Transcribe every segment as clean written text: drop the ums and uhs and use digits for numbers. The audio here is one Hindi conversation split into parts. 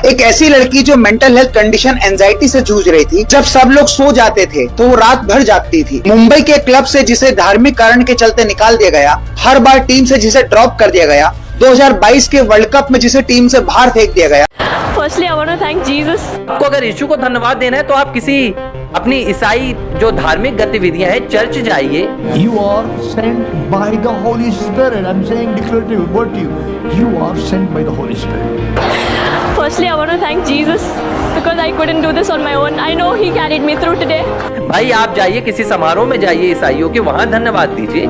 एक ऐसी लड़की जो मेंटल हेल्थ कंडीशन एंजाइटी से जूझ रही थी। जब सब लोग सो जाते थे तो वो रात भर जागती थी। मुंबई के क्लब से जिसे धार्मिक कारण के चलते निकाल दिया गया, हर बार टीम से जिसे ड्रॉप कर दिया गया, 2022 के वर्ल्ड कप में जिसे टीम से बाहर फेंक दिया गया। Firstly, I want to thank Jesus. आपको अगर यीशु को धन्यवाद देना है तो आप किसी अपनी ईसाई जो धार्मिक गतिविधियां हैं चर्च जाइए। You are sent by the Holy Spirit. I'm saying declarative word to you. You are sent by the Holy Spirit. Firstly, I want to thank Jesus because I couldn't do this on my own. I know He carried me through today. भाई आप जाइए किसी समारोह में जाइए ईसाइयों के, वहां धन्यवाद दीजिए।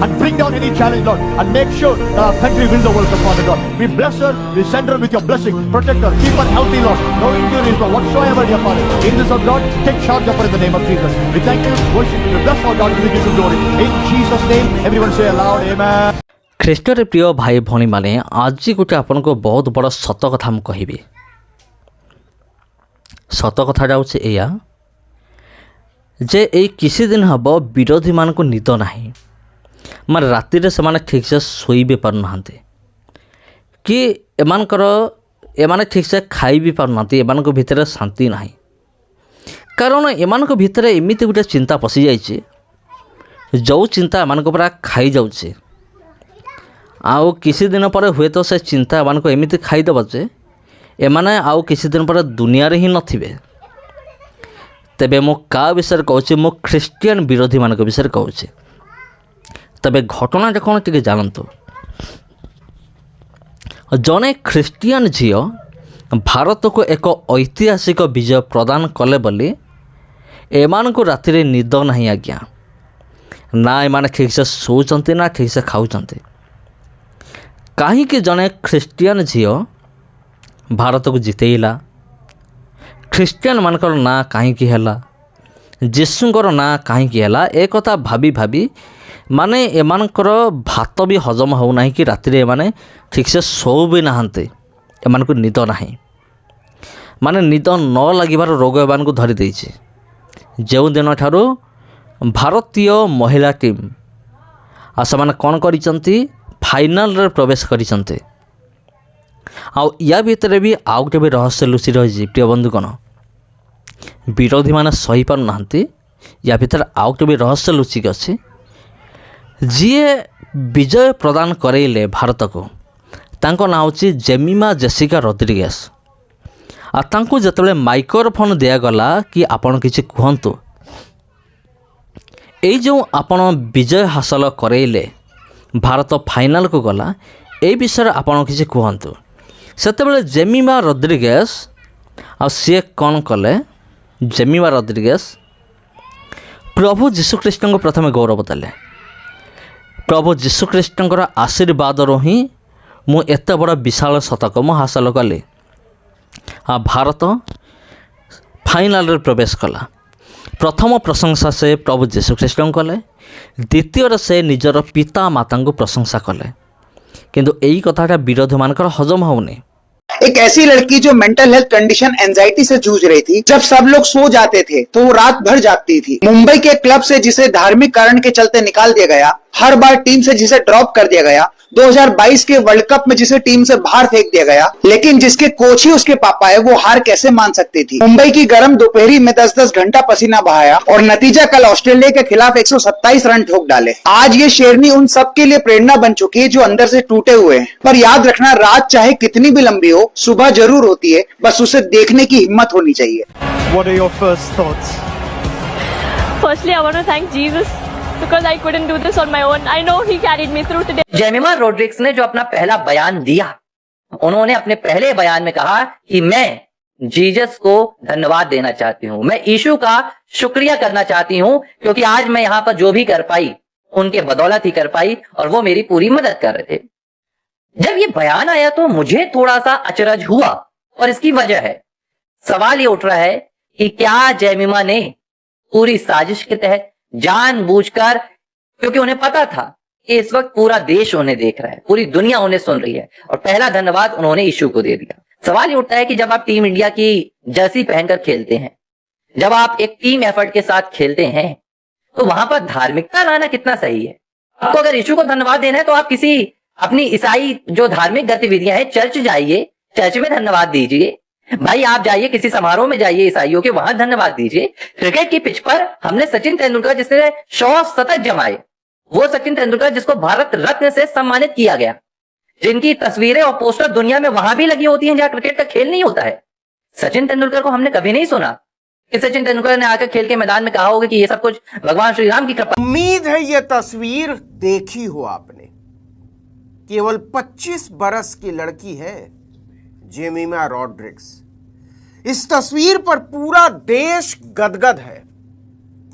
And bring down any challenge, Lord. And make sure that our country wins the World Cup, Father God. We bless her, we send her with your blessing. Protect her, keep her healthy, Lord. No injuries, Lord, whatsoever, dear Father. Angels of God, take charge of her in the name of Jesus. We thank you, worship you, we bless our God, we give you glory. In Jesus' name, everyone say aloud, Amen. ଖ୍ରୀଷ୍ଟରେ ପ୍ରିୟ ଭାଇ ଭଉଣୀମାନେ, ଆଜି ଗୋଟେ ଆପଣଙ୍କୁ ବହୁତ ବଡ଼ ସତ କଥା ମୁଁ କହିବି। ସତ କଥାଟା ହେଉଛି ଏଇଆ ଯେ ଏଇ କିଛି ଦିନ ହେବ ବିରୋଧୀମାନଙ୍କୁ ନିଦ ନାହିଁ, ମାନେ ରାତିରେ ସେମାନେ ଠିକ୍ସେ ଶୋଇ ବି ପାରୁନାହାନ୍ତି, କି ଏମାନେ ଠିକ୍ସେ ଖାଇ ବି ପାରୁନାହାନ୍ତି। ଏମାନଙ୍କ ଭିତରେ ଶାନ୍ତି ନାହିଁ, କାରଣ ଏମାନଙ୍କ ଭିତରେ ଏମିତି ଗୋଟେ ଚିନ୍ତା ପଶିଯାଇଛି ଯେଉଁ ଚିନ୍ତା ଏମାନଙ୍କ ପୁରା ଖାଇଯାଉଛି। ଆଉ କିଛି ଦିନ ପରେ ହୁଏତ ସେ ଚିନ୍ତା ଏମାନଙ୍କୁ ଏମିତି ଖାଇଦେବ ଯେ ଏମାନେ ଆଉ କିଛି ଦିନ ପରେ ଦୁନିଆରେ ହିଁ ନଥିବେ। ତେବେ ମୁଁ କାହା ବିଷୟରେ କହୁଛି? ମୁଁ ଖ୍ରୀଷ୍ଟିଆନ ବିରୋଧୀମାନଙ୍କ ବିଷୟରେ କହୁଛି। ତେବେ ଘଟଣାଟା କ'ଣ ଟିକେ ଜାଣନ୍ତୁ। ଜଣେ ଖ୍ରୀଷ୍ଟିଆନ ଝିଅ ଭାରତକୁ ଏକ ଐତିହାସିକ ବିଜୟ ପ୍ରଦାନ କଲେ ବୋଲି ଏମାନଙ୍କୁ ରାତିରେ ନିଦ ନାହିଁ ଆଜ୍ଞା। ନା ଏମାନେ ଠିକ୍ସେ ଶୋଉଛନ୍ତି ନା ଠିକ୍ସେ ଖାଉଛନ୍ତି। କାହିଁକି ଜଣେ ଖ୍ରୀଷ୍ଟିଆନ ଝିଅ ଭାରତକୁ ଜିତେଇଲା? ଖ୍ରୀଷ୍ଟିଆନମାନଙ୍କର ନାଁ କାହିଁକି ହେଲା? ଯୀଶୁଙ୍କର ନାଁ କାହିଁକି ହେଲା? ଏ କଥା ଭାବି ଭାବି ମାନେ ଏମାନଙ୍କର ଭାତ ବି ହଜମ ହେଉନାହିଁ କି ରାତିରେ ଏମାନେ ଠିକ୍ସେ ଶୋଉ ବି ନାହାନ୍ତି। ଏମାନଙ୍କୁ ନିଦ ନାହିଁ, ମାନେ ନିଦ ନ ଲାଗିବାର ରୋଗ ଏମାନଙ୍କୁ ଧରିଦେଇଛି। ଯେଉଁଦିନଠାରୁ ଭାରତୀୟ ମହିଳା ଟିମ୍ ଆଉ ସେମାନେ କ'ଣ କରିଛନ୍ତି? ଫାଇନାଲରେ ପ୍ରବେଶ କରିଛନ୍ତି। ଆଉ ୟା ଭିତରେ ବି ଆଉ ଗୋଟେ ବି ରହସ୍ୟ ଲୁଚି ରହିଛି ପ୍ରିୟ ବନ୍ଧୁଗଣ। ବିରୋଧୀମାନେ ସହିପାରୁନାହାନ୍ତି, ୟା ଭିତରେ ଆଉ ଗୋଟେ ବି ରହସ୍ୟ ଲୁଚିକି ଅଛି। ଯିଏ ବିଜୟ ପ୍ରଦାନ କରେଇଲେ ଭାରତକୁ, ତାଙ୍କ ନାଁ ହେଉଛି ଜେମିମା ଜେସିକା ରୋଦ୍ରିଗେସ୍। ଆଉ ତାଙ୍କୁ ଯେତେବେଳେ ମାଇକ୍ରୋଫୋନ୍ ଦିଆଗଲା କି ଆପଣ କିଛି କୁହନ୍ତୁ, ଏଇ ଯେଉଁ ଆପଣ ବିଜୟ ହାସଲ କରେଇଲେ, ଭାରତ ଫାଇନାଲକୁ ଗଲା, ଏଇ ବିଷୟରେ ଆପଣ କିଛି କୁହନ୍ତୁ। ସେତେବେଳେ ଜେମିମା ରୋଦ୍ରିଗେସ୍ ଆଉ ସିଏ କ'ଣ କଲେ? ଜେମିମା ରୋଦ୍ରିଗେସ୍ ପ୍ରଭୁ ଯୀଶୁଖ୍ରୀଷ୍ଟଙ୍କୁ ପ୍ରଥମେ ଗୌରବ ଦେଲେ। ପ୍ରଭୁ ଯୀଶୁଖ୍ରୀଷ୍ଟଙ୍କର ଆଶୀର୍ବାଦରୁ ହିଁ ମୁଁ ଏତେ ବଡ଼ ବିଶାଳ ଶତକ ମୁଁ ହାସଲ କଲି। ଆଉ ଭାରତ ଫାଇନାଲରେ ପ୍ରବେଶ କଲା। ପ୍ରଥମ ପ୍ରଶଂସା ସେ ପ୍ରଭୁ ଯୀଶୁଖ୍ରୀଷ୍ଟଙ୍କୁ କଲେ, ଦ୍ୱିତୀୟରେ ସେ ନିଜର ପିତା ମାତାଙ୍କୁ ପ୍ରଶଂସା କଲେ। କିନ୍ତୁ ଏଇ କଥାଟା ବିରୋଧୀମାନଙ୍କର ହଜମ ହେଉନି। एक ऐसी लड़की जो मेंटल हेल्थ कंडीशन एंजाइटी से जूझ रही थी। जब सब लोग सो जाते थे तो वो रात भर जागती थी। मुंबई के क्लब से जिसे धार्मिक कारण के चलते निकाल दिया गया, हर बार टीम से जिसे ड्रॉप कर दिया गया, 2022 के वर्ल्ड कप में जिसे टीम से बाहर फेंक दिया गया, लेकिन जिसके कोच ही उसके पापा है, वो हार कैसे मान सकती थी। मुंबई की गर्म दोपहरी में 10-10 घंटा पसीना बहाया और नतीजा कल ऑस्ट्रेलिया के खिलाफ 127 रन ठोक डाले। आज ये शेरनी उन सब के लिए प्रेरणा बन चुकी है जो अंदर से टूटे हुए हैं। पर याद रखना, रात चाहे कितनी भी लंबी हो, सुबह जरूर होती है, बस उसे देखने की हिम्मत होनी चाहिए। What are your first thoughts? Firstly, I want to thank Jesus because I couldn't do this on my own. I know He carried me through today. Jemimah Rodrigues ने जो अपना पहला बयान दिया, उन्होंने अपने पहले बयान में कहा कि मैं जीसस को धन्यवाद देना चाहती हूँ, मैं यीशु का शुक्रिया करना चाहती हूँ, क्योंकि आज मैं यहाँ पर जो भी कर पाई उनके बदौलत ही कर पाई और वो मेरी पूरी मदद कर रहे थे। जब ये बयान आया तो मुझे थोड़ा सा अचरज हुआ और इसकी वजह है, सवाल ये उठ रहा है कि क्या जेमिमा ने पूरी साजिश के तहत जानबूझकर, क्योंकि उन्हें पता था कि इस वक्त पूरा देश उन्हें देख रहा है, पूरी दुनिया उन्हें सुन रही है, और पहला धन्यवाद उन्होंने यीशु को दे दिया। सवाल ये उठता है कि जब आप टीम इंडिया की जर्सी पहनकर खेलते हैं, जब आप एक टीम एफर्ट के साथ खेलते हैं, तो वहां पर धार्मिकता लाना कितना सही है? आपको अगर यीशु को धन्यवाद देना है तो आप किसी अपनी ईसाई जो धार्मिक गतिविधियां हैं चर्च जाइए, चर्च में धन्यवाद दीजिए। भाई आप जाइए किसी समारोह में जाइए ईसाइयों के, वहां धन्यवाद दीजिए। क्रिकेट की पिच पर हमने सचिन तेंदुलकर जिसने 100 शतक जमाए, वो सचिन तेंदुलकर जिसको भारत रत्न से सम्मानित किया गया, जिनकी तस्वीरें और पोस्टर दुनिया में वहां भी लगी होती हैं जहां क्रिकेट का खेल नहीं होता है, सचिन तेंदुलकर को हमने कभी नहीं सुना कि सचिन तेंदुलकर ने आकर खेल के मैदान में कहा होगा कि ये सब कुछ भगवान श्री राम की कृपा। उम्मीद है ये तस्वीर देखी हो आपने। केवल 25 बरस की लड़की है जेमिमा रॉड्रिग्स। इस तस्वीर पर पूरा देश गदगद है।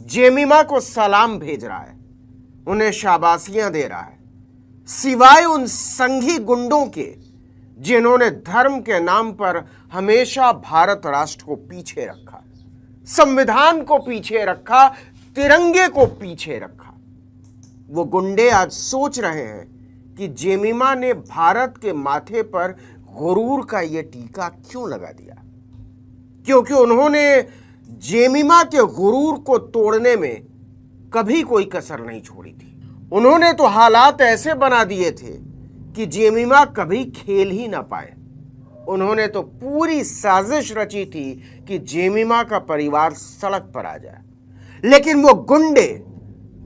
जेमिमा को सलाम भेज रहा है, उन्हें शाबाशियां दे रहा है, सिवाय उन संघी गुंडों के जिन्होंने धर्म के नाम पर हमेशा भारत राष्ट्र को पीछे रखा, संविधान को पीछे रखा, तिरंगे को पीछे रखा। वो गुंडे आज सोच रहे हैं कि जेमिमा ने भारत के माथे पर गुरूर का ये टीका क्यों लगा दिया, क्योंकि उन्होंने जेमिमा के गुरूर को तोड़ने में कभी कोई कसर नहीं छोड़ी थी। उन्होंने तो हालात ऐसे बना दिए थे कि जेमिमा कभी खेल ही ना पाए। उन्होंने तो पूरी साजिश रची थी कि जेमिमा का परिवार सड़क पर आ जाए, लेकिन वो गुंडे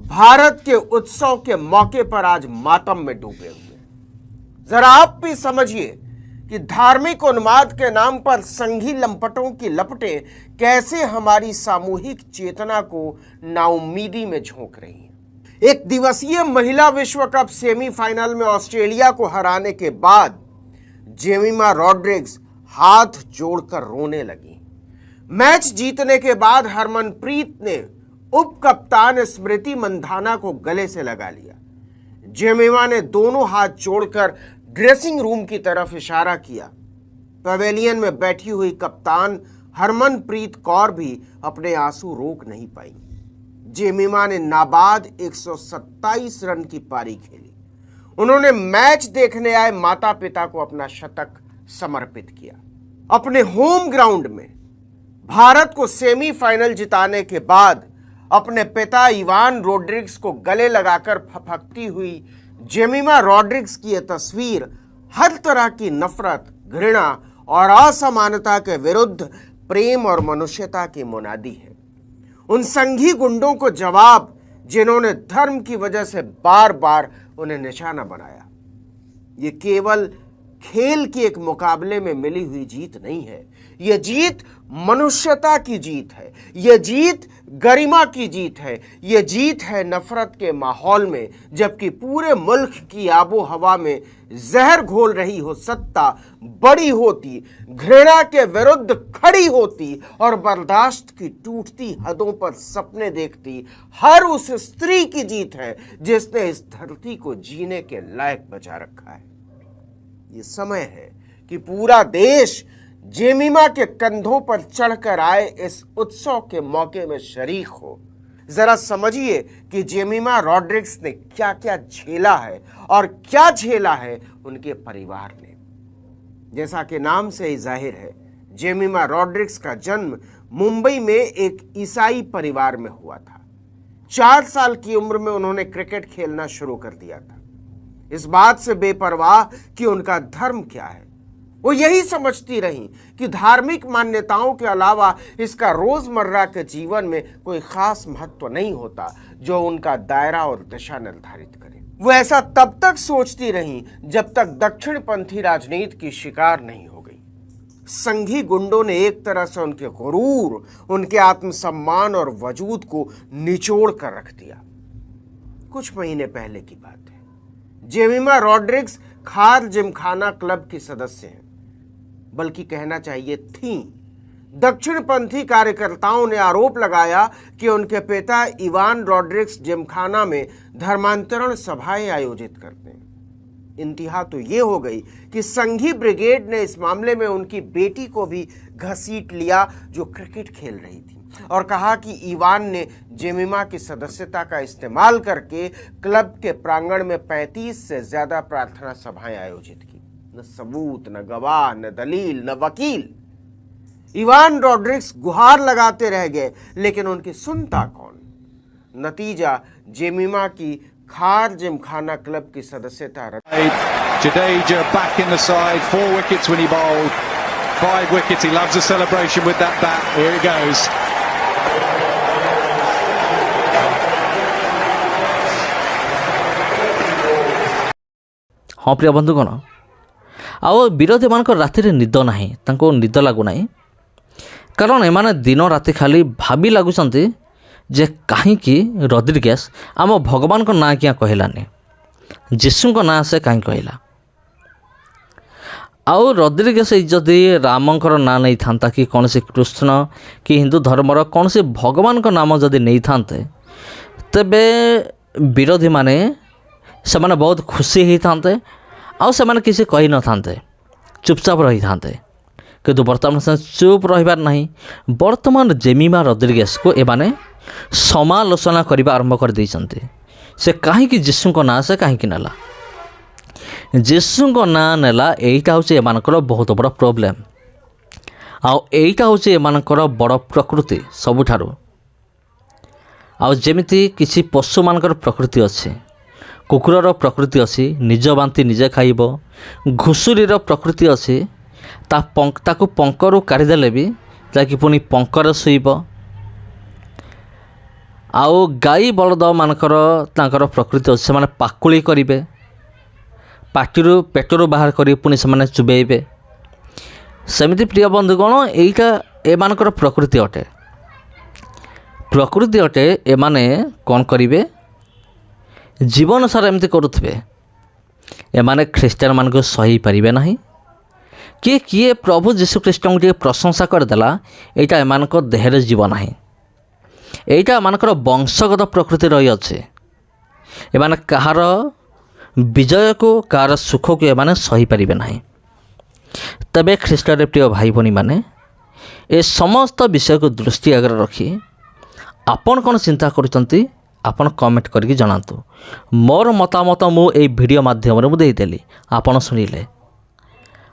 भारत के उत्सव के मौके पर आज मातम में डूबे हुए। जरा आप भी समझिए कि धार्मिक उन्माद के नाम पर संघी लंपटों की लपटें कैसे हमारी सामूहिक चेतना को नाउम्मीदी में झोंक रही हैं। एक दिवसीय महिला विश्व कप सेमीफाइनल में ऑस्ट्रेलिया को हराने के बाद जेमिमा रॉड्रिग्स हाथ जोड़कर रोने लगी। मैच जीतने के बाद हरमनप्रीत ने उप कप्तान स्मृति मंधाना को गले से लगा लिया। जेमिमा ने दोनों हाथ जोड़कर ड्रेसिंग रूम की तरफ इशारा किया। पवेलियन में बैठी हुई कप्तान हरमनप्रीत कौर भी अपने आंसू रोक नहीं पाई। जेमिमा ने नाबाद 127 रन की पारी खेली। उन्होंने मैच देखने आए माता पिता को अपना शतक समर्पित किया। अपने होम ग्राउंड में भारत को सेमीफाइनल जिताने के बाद अपने पिता इवान रॉड्रिग्स को गले लगाकर फपकती हुई जेमिमा रॉड्रिग्स की यह तस्वीर हर तरह की नफरत, घृणा और असमानता के विरुद्ध प्रेम और मनुष्यता की मुनादी है। उन संघी गुंडों को जवाब जिन्होंने धर्म की वजह से बार बार उन्हें निशाना बनाया। ये केवल खेल के एक मुकाबले में मिली हुई जीत नहीं है, यह जीत मनुष्यता की जीत है, यह जीत गरिमा की जीत है, यह जीत है नफरत के माहौल में। जबकि पूरे मुल्क की आबो हवा में जहर घोल रही हो सत्ता बड़ी होती, घृणा के विरुद्ध खड़ी होती और बर्दाश्त की टूटती हदों पर सपने देखती हर उस स्त्री की जीत है जिसने इस धरती को जीने के लायक बचा रखा है। ये समय है कि पूरा देश जेमिमा के कंधों पर चढ़कर आए इस उत्सव के मौके में शरीक हो। जरा समझिए कि जेमिमा रॉड्रिग्स ने क्या क्या झेला है और क्या झेला है उनके परिवार ने। जैसा कि नाम से ही जाहिर है, जेमिमा रॉड्रिग्स का जन्म मुंबई में एक ईसाई परिवार में हुआ था। 4 साल की उम्र में उन्होंने क्रिकेट खेलना शुरू कर दिया था, इस बात से बेपरवाह कि उनका धर्म क्या है। वो यही समझती रहीं कि धार्मिक मान्यताओं के अलावा इसका रोजमर्रा के जीवन में कोई खास महत्व नहीं होता जो उनका दायरा और दिशा निर्धारित करे। वो ऐसा तब तक सोचती रहीं जब तक दक्षिणपंथी राजनीति की शिकार नहीं हो गई। संघी गुंडों ने एक तरह से उनके गुरूर, उनके आत्मसम्मान और वजूद को निचोड़ कर रख दिया। कुछ महीने पहले की बात है, जेमिमा रॉड्रिग्स खार जिमखाना क्लब की सदस्य हैं, बल्कि कहना चाहिए थीं। दक्षिणपंथी कार्यकर्ताओं ने आरोप लगाया कि उनके पिता इवान रॉड्रिग्स जिमखाना में धर्मांतरण सभाएं आयोजित करते हैं। इंतहा तो ये हो गई कि संघी ब्रिगेड ने इस मामले में उनकी बेटी को भी घसीट लिया जो क्रिकेट खेल रही थी, और कहा कि इवान ने जेमिमा की सदस्यता का इस्तेमाल करके क्लब के प्रांगण में 35 से ज्यादा प्रार्थना सभाएं आयोजित की। न सबूत, न गवाह, न दलील, न वकील। इवान रॉड्रिग्स गुहार लगाते रह गए, लेकिन उनकी सुनता कौन। नतीजा, जेमिमा की खार जिमखाना क्लब की सदस्यता Jadeja back in the side, 4 wickets when he bowled. 5 wickets. He loves a celebration with that bat. Here he goes. हाँ प्रिय बंधुगण आउ विरोधी मान राति निद ना निद लगुना कारण एमाने दिन राति खाली भावी लगुच जे कहीं रड्रिगेज आम भगवान को ना क्या कहलानी जीशु को ना से कहीं कहला आउ रड्रिगेज जदि रामंकर ना नहीं था कि कौन से कृष्ण कि हिंदू धर्मर कौन से भगवान को नाम जदि नहीं थांते तेबे विरोधी माने से माने बहुत खुशी होते आउ से माने किसी कही न थांते चुपचाप रही थांते किंतु बर्तमान से चुप रहिबार नहीं बर्तमान जेमिमा रड्रिगेज को एमाने समालोचना करने आरंभ कर देइछन्ते से कहीं जीशु को ना से कहीं नेला जीशु को ना नेला एटा हूँ एमानकर बहुत बड़ प्रोब्लेम आईटा हूँ एमानकर बड़ प्रकृति सबुठारु आउ जेमिति किछि पशु मानकर प्रकृति अच्छे कुकुरर प्रकृति अच्छी निज बांति निजे खाइब घुषुरीर प्रकृति अच्छी ताकू पंकरू काढ़ीदेले भी जाकि पुणी पंकर शुइब आउ गाई बलद मानकर तांकर प्रकृति अच्छे से पाकुली करेंगे पाटिरू पेटरू बाहर कर पुणी से चुबेबे सेमिति प्रिय बंधुगण एइटा एमानकर प्रकृति अटे एमाने कौन करेंगे जीवन सारा एमती करुवे एमाने ख्रीस्टान मान को सही पारे ना किए किए प्रभु जीशु ख्रीस्ट को टे प्रशंसा करदेला यहाँ एम देहरे जीव ना यहाँ एमानकर वंशगत प्रकृति रही अच्छे एमाने कहार विजय को कहार सुख को एमाने सही पारे ना तबे ख्रीष्टान प्रिय भाई भनी माने ए समस्त विषय को दृष्टि आगे रखी आपण कौन चिंता करुँच आपण कमेंट करके जनातु मोर मतामत मु ए वीडियो माध्यम रे मु देइतेली आपण सुनिले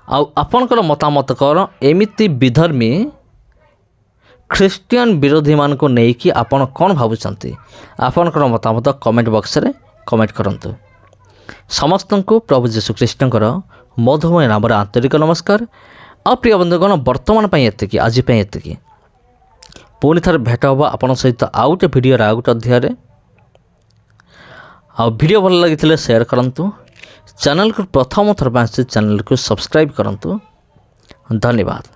आपणकर मतामत कर एमिति विधर्मी ख्रीस्टियन विरोधी मान को नेकी आपण कौन भावुचंती आपणकर मतामत कमेंट बॉक्स रे कमेंट करंतु समस्त को प्रभु जीशु ख्रीष्टंकर मधुमय नाम आंतरिक नमस्कार आ प्रिय बंधुगण वर्तमान पई एतिकी आज पई एतिकी पुणी थर भेट हम आपण सहित आउ गोटे वीडियो आउ गोटे अध्याय आ वीडियो भल लगी शेयर करंतु चैनल को प्रथम थर चैनल को सब्सक्राइब करंतु धन्यवाद।